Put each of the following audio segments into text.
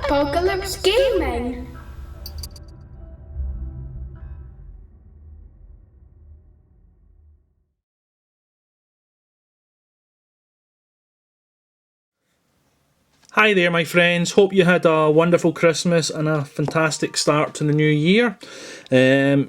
Apocalypse Gaming. Hi there my friends, hope you had a wonderful Christmas and a fantastic start to the new year.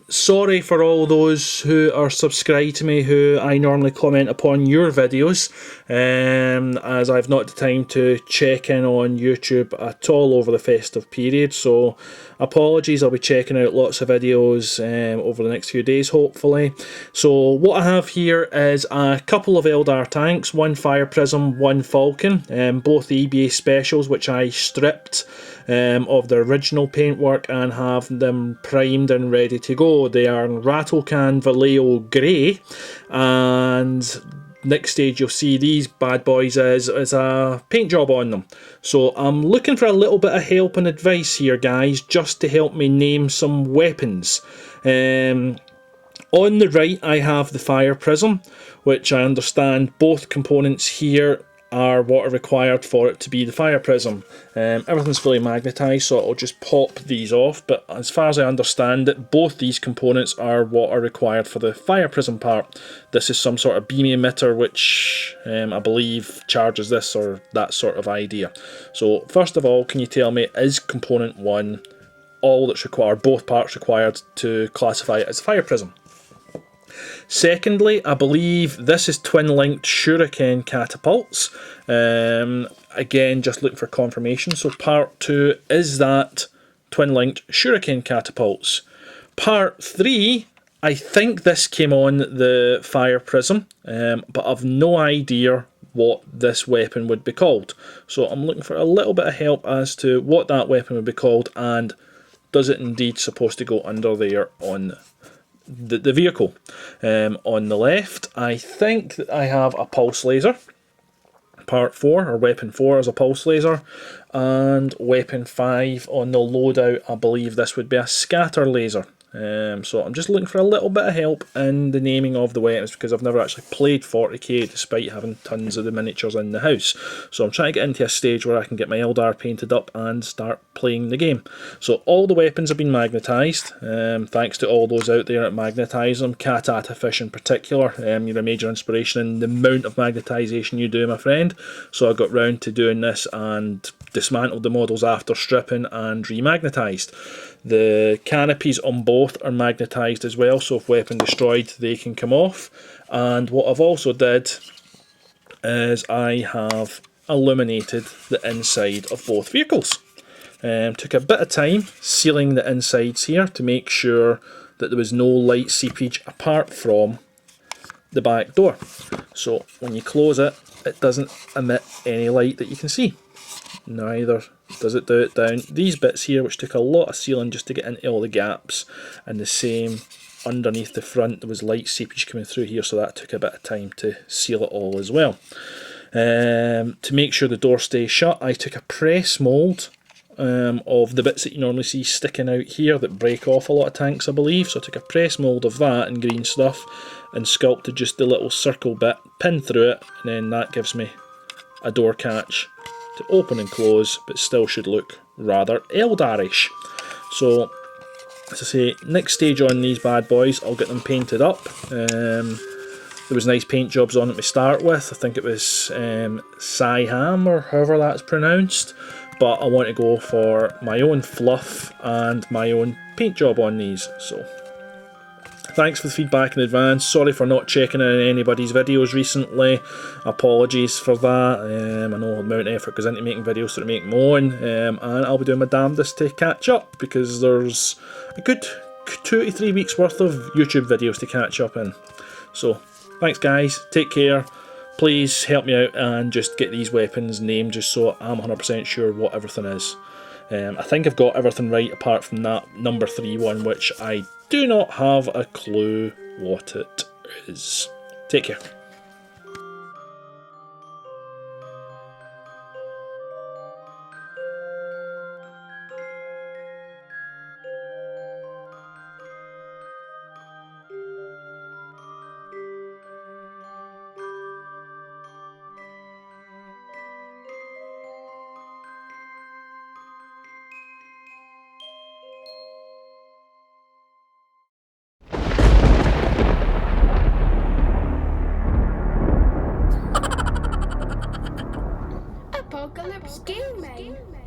Sorry for all those who are subscribed to me who I normally comment upon your videos, as I've not the time to check in on YouTube at all over the festive period, so apologies. I'll be checking out lots of videos over the next few days hopefully. So what I have here is a couple of Eldar tanks, one Fire Prism, one Falcon, both EBA specials which I stripped of the original paintwork and have them primed and ready to go. They are Rattlecan Vallejo Grey, and next stage you'll see these bad boys is a paint job on them. So I'm looking for a little bit of help and advice here guys, just to help me name some weapons. On the right I have the Fire Prism, which I understand both components here are what are required for it to be the Fire Prism. Everything's fully magnetised, so I'll just pop these off, but as far as I understand it, both these components are what are required for the Fire Prism part. This is some sort of beam emitter which I believe charges this or that sort of idea. So first of all, can you tell me, is component 1 all that's required, both parts required to classify it as Fire Prism? Secondly, I believe this is twin-linked shuriken catapults. Again, just looking for confirmation. So part 2, is that twin-linked shuriken catapults? Part 3, I think this came on the Fire Prism, but I've no idea what this weapon would be called. So I'm looking for a little bit of help as to what that weapon would be called, and does it indeed supposed to go under there on the vehicle. On the left, I think that I have a pulse laser. Part 4, or weapon 4 is a pulse laser, and weapon 5 on the loadout, I believe this would be a scatter laser. So I'm just looking for a little bit of help in the naming of the weapons, because I've never actually played 40k despite having tons of the miniatures in the house. So I'm trying to get into a stage where I can get my Eldar painted up and start playing the game. So all the weapons have been magnetised, thanks to all those out there that magnetise them, Cat Fish in particular. You're a major inspiration in the amount of magnetisation you do, my friend. So I got round to doing this and dismantled the models after stripping and remagnetised. The canopies on both are magnetised as well, so if weapon destroyed they can come off. And what I've also did is I have illuminated the inside of both vehicles. Took a bit of time sealing the insides here to make sure that there was no light seepage apart from the back door. So when you close it, it doesn't emit any light that you can see. Neither does it do it down these bits here, which took a lot of sealing just to get into all the gaps, and the same underneath the front. There was light seepage coming through here, so that took a bit of time to seal it all as well. To make sure the door stays shut, I took a press mould of the bits that you normally see sticking out here that break off a lot of tanks, I believe. So I took a press mould of that in green stuff and sculpted just the little circle bit, pinned through it, and then that gives me a door catch to open and close, but still should look rather Eldarish. So, as I say, next stage on these bad boys, I'll get them painted up. There was nice paint jobs on it to start with. I think it was Siam, or however that's pronounced. But I want to go for my own fluff and my own paint job on these. So, thanks for the feedback in advance. Sorry for not checking in anybody's videos recently. Apologies for that. I know the amount of effort goes into making videos so to make my own, and I'll be doing my damnedest to catch up, because there's a good 2 to 3 weeks worth of YouTube videos to catch up in. So thanks guys, take care. Please help me out and just get these weapons named, just so I'm 100% sure what everything is. I think I've got everything right apart from that number 3 one, which I do not have a clue what it is. Take care. Phillips Gaming.